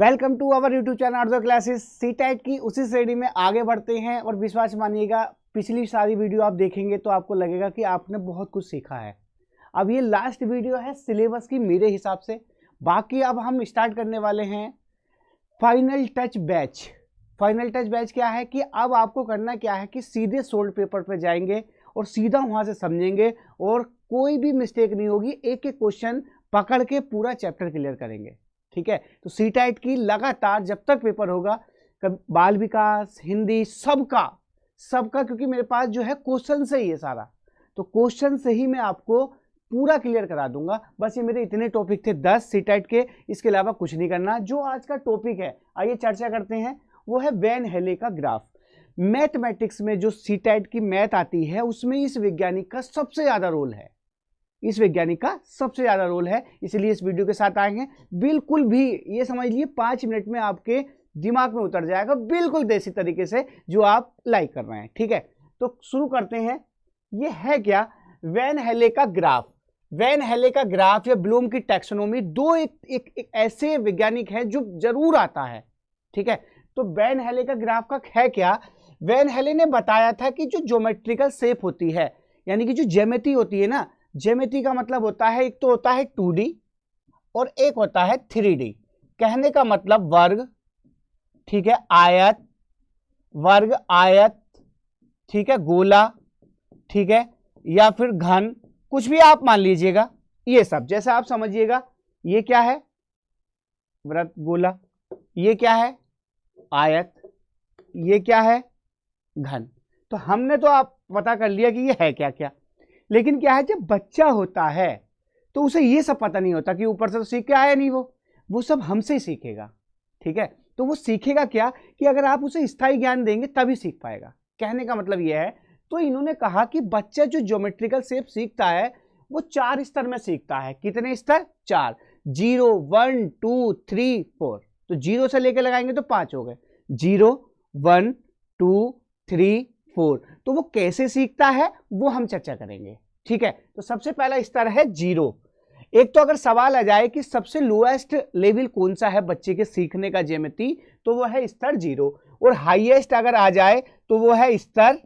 Welcome to our YouTube channel Ardho classes. C TET की उसी श्रेणी में आगे बढ़ते हैं और विश्वास मानिएगा पिछली सारी वीडियो आप देखेंगे तो आपको लगेगा कि आपने बहुत कुछ सीखा है। अब ये लास्ट वीडियो है सिलेबस की मेरे हिसाब से। बाकी अब हम स्टार्ट करने वाले हैं final touch batch. Final touch batch क्या है कि अब आपको करना क्या है कि सीधे सोल्ड पेपर पर जाएंगे और सीधा वहाँ से समझेंगे और कोई भी मिस्टेक नहीं होगी। एक एक क्वेश्चन पकड़ के पूरा चैप्टर क्लियर करेंगे। ठीक है, तो सी टाइट की लगातार जब तक पेपर होगा बाल विकास, हिंदी, सबका क्योंकि मेरे पास जो है क्वेश्चन से ही है सारा, तो क्वेश्चन से ही मैं आपको पूरा क्लियर करा दूंगा। बस ये मेरे इतने टॉपिक थे 10 सी टाइट के, इसके अलावा कुछ नहीं करना। जो आज का टॉपिक है आइए चर्चा करते हैं, वो है वैन हेले का ग्राफ। मैथमेटिक्स में जो सी टाइट की मैथ आती है उसमें इस वैज्ञानिक का सबसे ज्यादा रोल है। इसलिए इस वीडियो के साथ आएंगे। बिल्कुल भी ये समझ लिए 5 मिनट में आपके दिमाग में उतर जाएगा, बिल्कुल देसी तरीके से जो आप लाइक कर रहे हैं। ठीक है, तो शुरू करते हैं। ये है क्या? वैन हेले का ग्राफ। वैन हेले का ग्राफ या ब्लूम की टैक्सोनॉमी, दो एक ऐसे वैज्ञानिक हैं जो जरूर आता है। ठीक है, तो वैन हेले का ग्राफ का है क्या? वैन हेले ने बताया था कि जो ज्योमेट्रिकल शेप होती है, यानी कि जो ज्यामिति होती है ना, ज्यामिति का मतलब होता है एक तो होता है 2D और एक होता है 3D। कहने का मतलब वर्ग, ठीक है, आयत, वर्ग, आयत, ठीक है, गोला, ठीक है, या फिर घन, कुछ भी आप मान लीजिएगा। ये सब जैसे आप समझिएगा, ये क्या है? वृत्त, गोला। ये क्या है? आयत। ये क्या है? घन। तो हमने तो आप पता कर लिया कि ये है क्या क्या। लेकिन क्या है, जब बच्चा होता है तो उसे ये सब पता नहीं होता कि ऊपर से तो सीख के आया नहीं, वो सब हमसे ही सीखेगा। ठीक है, तो वो सीखेगा क्या कि अगर आप उसे स्थायी ज्ञान देंगे तभी सीख पाएगा। कहने का मतलब ये है। तो इन्होंने कहा कि बच्चा जो ज्योमेट्रिकल शेप सीखता है वो 4 स्तर में सीखता है। कितने स्तर? 4। 0, 1, 2, 3, 4। तो 0 से लेकर लगाएंगे तो 5 हो गए। 0, 1, 2, 3, 4। तो वो कैसे सीखता है वो हम चर्चा करेंगे। ठीक है, तो सबसे पहला स्तर है 0। एक तो अगर सवाल आ जाए कि सबसे लोएस्ट लेवल कौन सा है बच्चे के सीखने का ज्यामिति, तो वो है स्तर 0। और हाईएस्ट अगर आ जाए तो वो है स्तर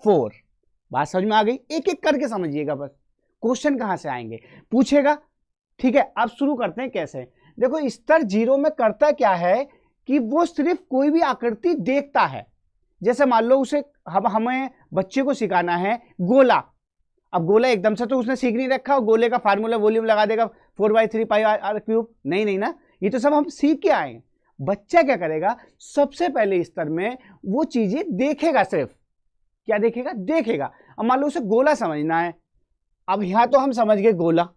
4। बात समझ में आ गई? एक एक करके समझिएगा बस, क्वेश्चन कहां से आएंगे पूछेगा। ठीक है, अब शुरू करते हैं कैसे। देखो, स्तर 0 में करता क्या है कि वो सिर्फ कोई भी आकृति देखता है। जैसे मान लो उसे हमें बच्चे को सिखाना है गोला। अब गोला एकदम से तो उसने सीख नहीं रखा और गोले का फार्मूला वॉल्यूम लगा देगा 4/3 पाई r क्यूब। नहीं ना, ये तो सब हम सीख के आए हैं। बच्चा क्या करेगा, सबसे पहले स्तर में वो चीजें देखेगा। सिर्फ क्या देखेगा? देखेगा। अब मान लो उसे गोला समझना है। अब यहां तो हम समझ गए गोला।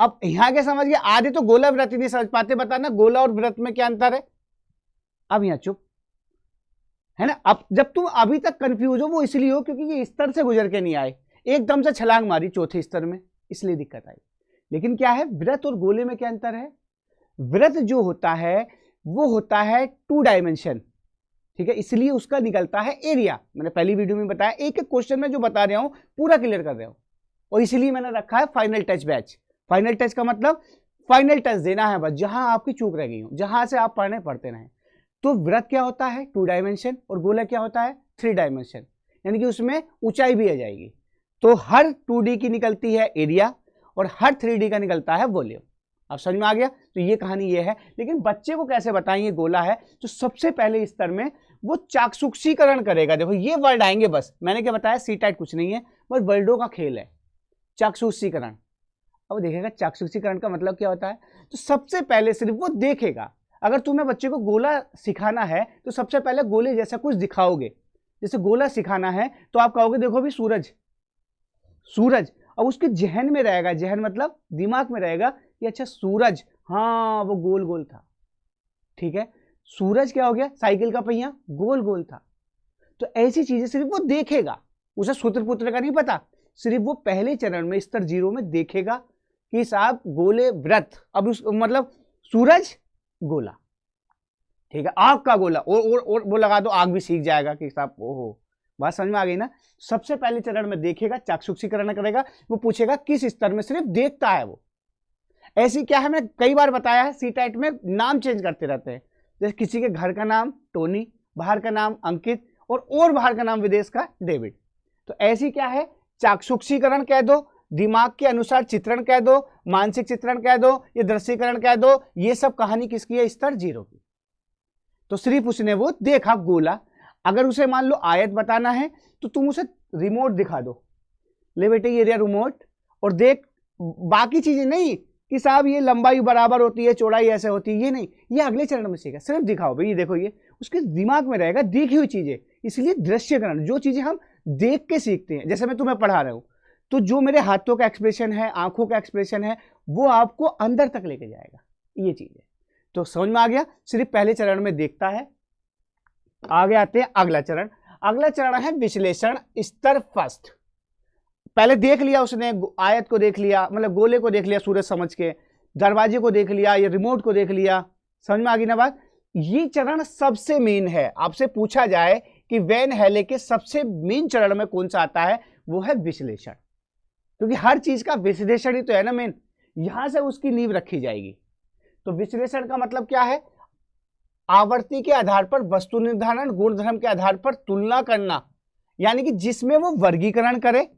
अब यहां क्या समझ गए? आधे तो गोला वृत्त नहीं समझ पाते। बताना गोला और वृत्त में क्या अंतर है? अब यहां चुप है ना। अब जब तुम अभी तक कंफ्यूज हो वो इसलिए हो क्योंकि ये स्तर से गुजर के नहीं आए, एकदम से छलांग मारी चौथे स्तर में, इसलिए दिक्कत आई। लेकिन क्या है, वृत्त और गोले में क्या अंतर है? वृत्त जो होता है वो होता है 2 डायमेंशन। ठीक है, इसलिए उसका निकलता है एरिया। मैंने पहली वीडियो में बताया, एक एक क्वेश्चन में जो बता रहा हूं पूरा क्लियर कर रहा हूं, और इसलिए मैंने रखा है final touch batch. Final touch का मतलब फाइनल टच देना है बस, जहां आपकी चूक रह गई हो, जहां से आप पढ़ते रहे। तो वृत्त क्या होता है? 2 डायमेंशन, और गोला क्या होता है? 3 डायमेंशन, यानी कि उसमें ऊंचाई भी आ जाएगी। तो हर 2D की निकलती है एरिया और हर 3D का निकलता है वॉल्यूम। अब समझ में आ गया? तो ये कहानी ये है। लेकिन बच्चे को कैसे बताएं ये गोला है, तो सबसे पहले स्तर में वो चाक्षुषीकरण करेगा। देखो ये वर्ड आएंगे, बस मैंने क्या बताया, सी टाइट कुछ नहीं है, बस वर्डों का खेल है। चाक्षुषीकरण। अब देखेगा चाक्षुषीकरण का मतलब क्या होता है। तो सबसे पहले सिर्फ वो देखेगा। अगर तुम्हें बच्चे को गोला सिखाना है तो सबसे पहले गोले जैसा कुछ दिखाओगे। जैसे गोला सिखाना है तो आप कहोगे देखो भी सूरज, सूरज। अब उसके जहन में रहेगा, जहन मतलब दिमाग में रहेगा कि अच्छा सूरज, हाँ वो गोल गोल था। ठीक है, सूरज क्या हो गया? साइकिल का पहिया गोल गोल था। तो ऐसी चीजें सिर्फ वो देखेगा, उसे सूत्र पुत्र का नहीं पता। सिर्फ वो पहले चरण में स्तर 0 में देखेगा कि साहब गोले वृत्त, अब उस मतलब सूरज गोला। ठीक है, आग का गोला, और वो लगा दो, आग भी सीख जाएगा कि साहब ओहो। बात समझ में आ गई ना। सबसे पहले चरण में देखेगा, चाक्षुषीकरण करेगा। वो पूछेगा किस स्तर में, सिर्फ देखता है वो। ऐसी क्या है, मैंने कई बार बताया है, सी टाइट में नाम चेंज करते रहते हैं। जैसे किसी के घर का नाम टोनी, बाहर का नाम अंकित, और बाहर का नाम विदेश का डेविड। तो ऐसी क्या है, चाक्षुषीकरण कह दो, दिमाग के अनुसार चित्रण कह दो, मानसिक चित्रण कह दो, ये दृश्यकरण कह दो, ये सब कहानी किसकी है, स्तर 0 की। तो सिर्फ उसने वो देखा गोला। अगर उसे मान लो आयत बताना है तो तुम उसे रिमोट दिखा दो, ले बेटे ये रिमोट और देख, बाकी चीजें नहीं कि साहब ये लंबाई बराबर होती है, चौड़ाई ऐसे होती है, ये नहीं, ये अगले चरण में सीखा, सिर्फ दिखाओ भाई, ये देखो, ये उसके दिमाग में रहेगा देखी हुई चीजें। इसलिए दृश्यकरण, जो चीजें हम देख के सीखते हैं, जैसे मैं तुम्हें पढ़ा रहा हूं, तो जो मेरे हाथों का एक्सप्रेशन है, आंखों का एक्सप्रेशन है, वो आपको अंदर तक लेके जाएगा, ये चीज है। तो समझ में आ गया, सिर्फ पहले चरण में देखता है। आगे आते हैं अगला चरण। अगला चरण है विश्लेषण स्तर फर्स्ट। पहले देख लिया उसने, आयत को देख लिया, मतलब गोले को देख लिया सूरज समझ के, दरवाजे को देख लिया, ये रिमोट को देख लिया, समझ में आ गई ना बात। ये चरण सबसे मेन है। आपसे पूछा जाए कि वैन हेले के सबसे मेन चरण में कौन सा आता है, वो है विश्लेषण, क्योंकि हर चीज का विश्लेषण ही तो है ना मेन, यहां से उसकी नींव रखी जाएगी। तो विश्लेषण का मतलब क्या है, आवृत्ति के आधार पर वस्तु निर्धारण, गुणधर्म के आधार पर तुलना करना, यानी कि जिसमें वो वर्गीकरण करे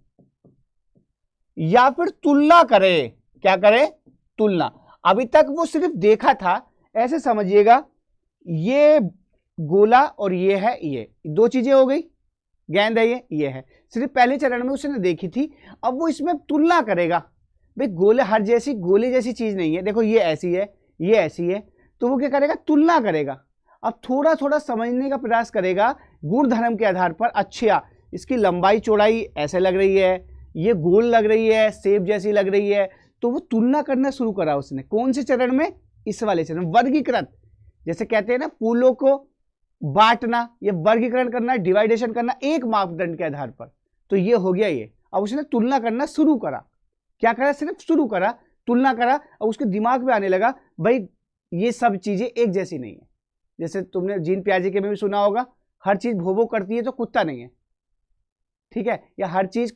या फिर तुलना करे। क्या करे, तुलना। अभी तक वो सिर्फ देखा था, ऐसे समझिएगा, ये गोला और ये है, ये दो चीजें हो गई, गेंद है ये है, सिर्फ पहले चरण में उसने देखी थी। अब वो इसमें तुलना करेगा, भाई गोले हर जैसी, गोले जैसी चीज नहीं है, देखो ये ऐसी है, ये ऐसी है, तो वो क्या करेगा, तुलना करेगा। अब थोड़ा थोड़ा समझने का प्रयास करेगा गुण धर्म के आधार पर। अच्छा, इसकी लंबाई चौड़ाई ऐसे लग रही है, ये गोल लग रही है, सेब जैसी लग रही है, तो वो तुलना करना शुरू करा उसने। कौन से चरण में, इस वाले चरण, वर्गीकृत। जैसे कहते हैं ना फूलों को बांटना, ये वर्गीकरण करना, डिवाइडेशन करना एक मापदंड के आधार पर, तो ये हो गया ये। अब उसने तुलना करना शुरू करा, क्या करा, सिर्फ शुरू करा, तुलना करा। अब उसके दिमाग में आने लगा, भाई ये सब चीजें एक जैसी नहीं है। जैसे तुमने जीन पियाजे के में भी सुना होगा, हर चीज भोभो करती है तो कुत्ता नहीं है, ठीक है, या हर चीज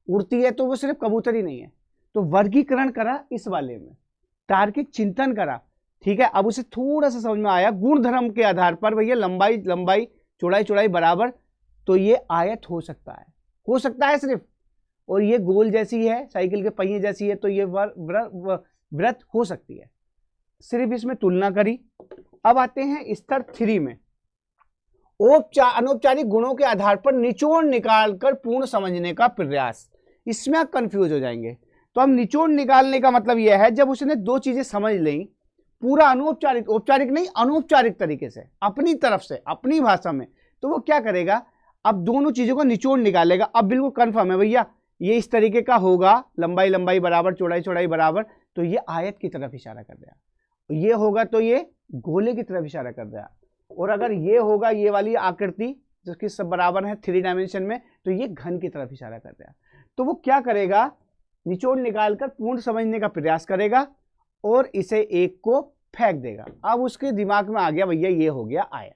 उड़ती है तो वो सिर्फ कबूतर ही नहीं है। तो वर्गीकरण करा इस वाले में, तार्किक चिंतन करा, ठीक है। अब उसे थोड़ा सा समझ में आया, गुण धर्म के आधार पर भैया लंबाई लंबाई, चौड़ाई चौड़ाई बराबर, तो ये आयत हो सकता है सिर्फ, और ये गोल जैसी है, साइकिल के पहिए जैसी है, तो ये वृत्त हो सकती है, सिर्फ इसमें तुलना करी। अब आते हैं स्तर 3 में, अनौपचारिक गुणों के आधार पर निचोड़ निकालकर पूर्ण समझने का प्रयास। इसमें आप कंफ्यूज हो जाएंगे। तो हम निचोड़ निकालने का मतलब यह है, जब उसने दो चीजें समझ ली पूरा अनौपचारिक, औपचारिक नहीं, अनौपचारिक तरीके से, अपनी तरफ से, अपनी भाषा में, तो वो क्या करेगा, अब दोनों चीजों को निचोड़ निकालेगा। अब बिल्कुल कंफर्म है भैया, ये इस तरीके का होगा, लंबाई लंबाई बराबर, चौड़ाई चौड़ाई बराबर, तो ये आयत की तरफ इशारा कर दिया। ये होगा तो ये गोले की तरफ इशारा कर दिया, और अगर ये होगा, ये वाली आकृति जिसकी सब बराबर है 3 डायमेंशन में, तो ये घन की तरफ इशारा कर दिया। तो वो क्या करेगा, निचोड़ निकालकर पूर्ण समझने का प्रयास करेगा और इसे एक को फेंक देगा। अब उसके दिमाग में आ गया भैया ये हो गया आयत।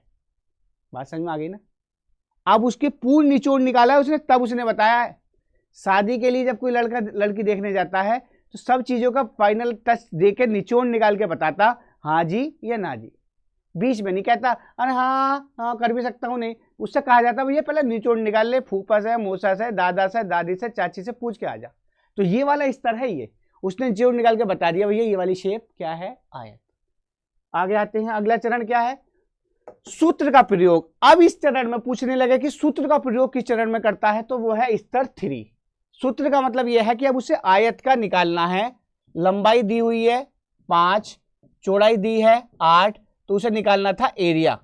बात समझ में आ गई ना। अब उसके पूर्ण निचोड़ निकाला है उसने, तब उसने बताया है। शादी के लिए जब कोई लड़का लड़की देखने जाता है तो सब चीजों का फाइनल टच देके निचोड़ निकाल के बताता, हाँ जी या ना जी, बीच में नहीं कहता अरे हाँ कर भी सकता हूँ, नहीं। उससे कहा जाता भैया पहले निचोड़ निकाल ले, फूफा से, मौसा से, दादा से, दादी से, चाची से पूछ के आ जा। तो ये वाला स्तर है ये, उसने निचोड़ निकाल के बता दिया भैया ये वाली शेप क्या है, आयत। आगे आते हैं, अगला चरण क्या है, सूत्र का प्रयोग। अब इस चरण में पूछने लगे कि सूत्र का प्रयोग किस चरण में करता है, तो वो है स्तर 3। सूत्र का मतलब यह है कि अब उसे आयत का निकालना है। लंबाई दी हुई है 5, चौड़ाई दी है 8, तो उसे निकालना था एरिया।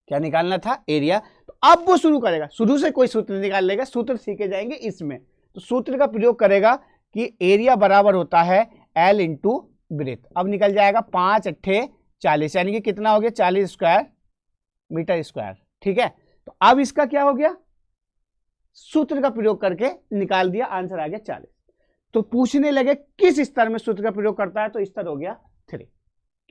क्या निकालना था, एरिया। तो अब वो शुरू करेगा, शुरू से कोई सूत्र निकाल लेगा, सूत्र सीखे जाएंगे इसमें। तो सूत्र का प्रयोग करेगा कि एरिया बराबर होता है L इंटू ब्रेथ। अब निकल जाएगा 5 8 40, यानी कि कितना हो गया, 40 स्क्वायर मीटर स्क्वायर, ठीक है। तो अब इसका क्या हो गया, सूत्र का प्रयोग करके निकाल दिया, आंसर आ गया 40। तो पूछने लगे किस स्तर में सूत्र का प्रयोग करता है, तो स्तर हो गया 3।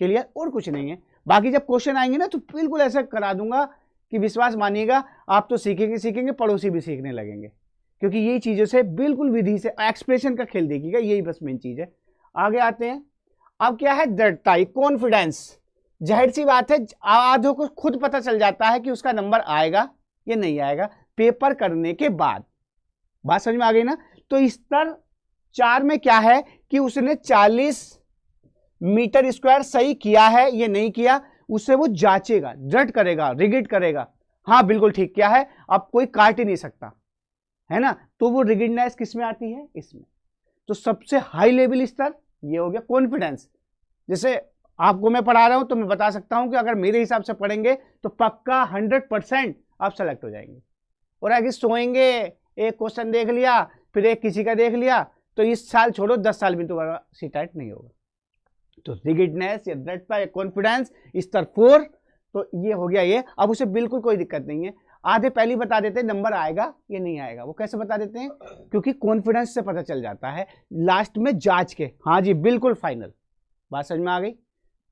क्लियर, और कुछ नहीं है। बाकी जब क्वेश्चन आएंगे ना तो बिल्कुल ऐसा करा दूंगा कि विश्वास मानिएगा, आप तो सीखेंगे, पड़ोसी भी सीखने लगेंगे, क्योंकि यही चीजों से बिल्कुल विधि से एक्सप्रेशन का खेल देखिएगा, यही बस मेन चीज है। आगे आते हैं। अब क्या है, दृढ़ता, कॉन्फिडेंस। जाहिर सी बात है आधों को खुद पता चल जाता है कि उसका नंबर आएगा या नहीं आएगा पेपर करने के बाद। बात समझ में आ गई ना। तो स्तर 4 में क्या है कि उसने 40 मीटर स्क्वायर सही किया है या नहीं किया, उससे वो जांचेगा, जज करेगा, रिगिड करेगा, हाँ बिल्कुल ठीक किया है, अब कोई काट ही नहीं सकता, है ना। तो वो रिगिडनेस किस में आती है, इसमें। तो सबसे हाई लेवल स्तर ये हो गया कॉन्फिडेंस। जैसे आपको मैं पढ़ा रहा हूं तो मैं बता सकता हूं कि अगर मेरे हिसाब से पढ़ेंगे तो पक्का 100% आप सेलेक्ट हो जाएंगे। और अगर सोएंगे, एक क्वेश्चन देख लिया फिर एक किसी का देख लिया, तो इस साल छोड़ो 10 साल में तो सीटेट नहीं होगा। तो रिगिडनेस या दृढ़ता या कॉन्फिडेंस स्तर 4, तो ये हो गया ये। अब उसे बिल्कुल कोई दिक्कत नहीं है, आधे पहले ही बता देते हैं नंबर आएगा या नहीं आएगा। वो कैसे बता देते हैं, क्योंकि कॉन्फिडेंस से पता चल जाता है, लास्ट में जांच के, हाँ जी बिल्कुल फाइनल। बात समझ में आ गई।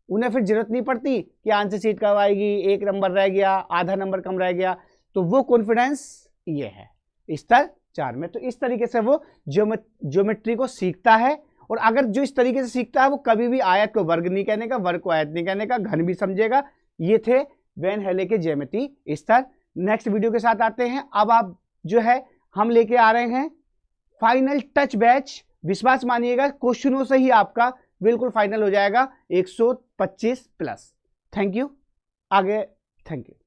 उन्हें फिर जरूरत नहीं पड़ती कि आंसर शीट कब आएगी, एक नंबर रह गया, आधा नंबर कम रह गया, तो वो कॉन्फिडेंस ये है स्तर 4 में। तो इस तरीके से वो ज्योमेट्री को सीखता है। और अगर जो इस तरीके से सीखता है वो कभी भी आयत को वर्ग नहीं कहने का, वर्ग को आयत नहीं कहने का, घन भी समझेगा। ये थे वैन हेले के ज्यामिति स्तर। नेक्स्ट वीडियो के साथ आते हैं। अब आप जो है हम लेके आ रहे हैं फाइनल टच बैच। विश्वास मानिएगा क्वेश्चनों से ही आपका बिल्कुल फाइनल हो जाएगा 125 प्लस। Thank you. आगे थैंक यू।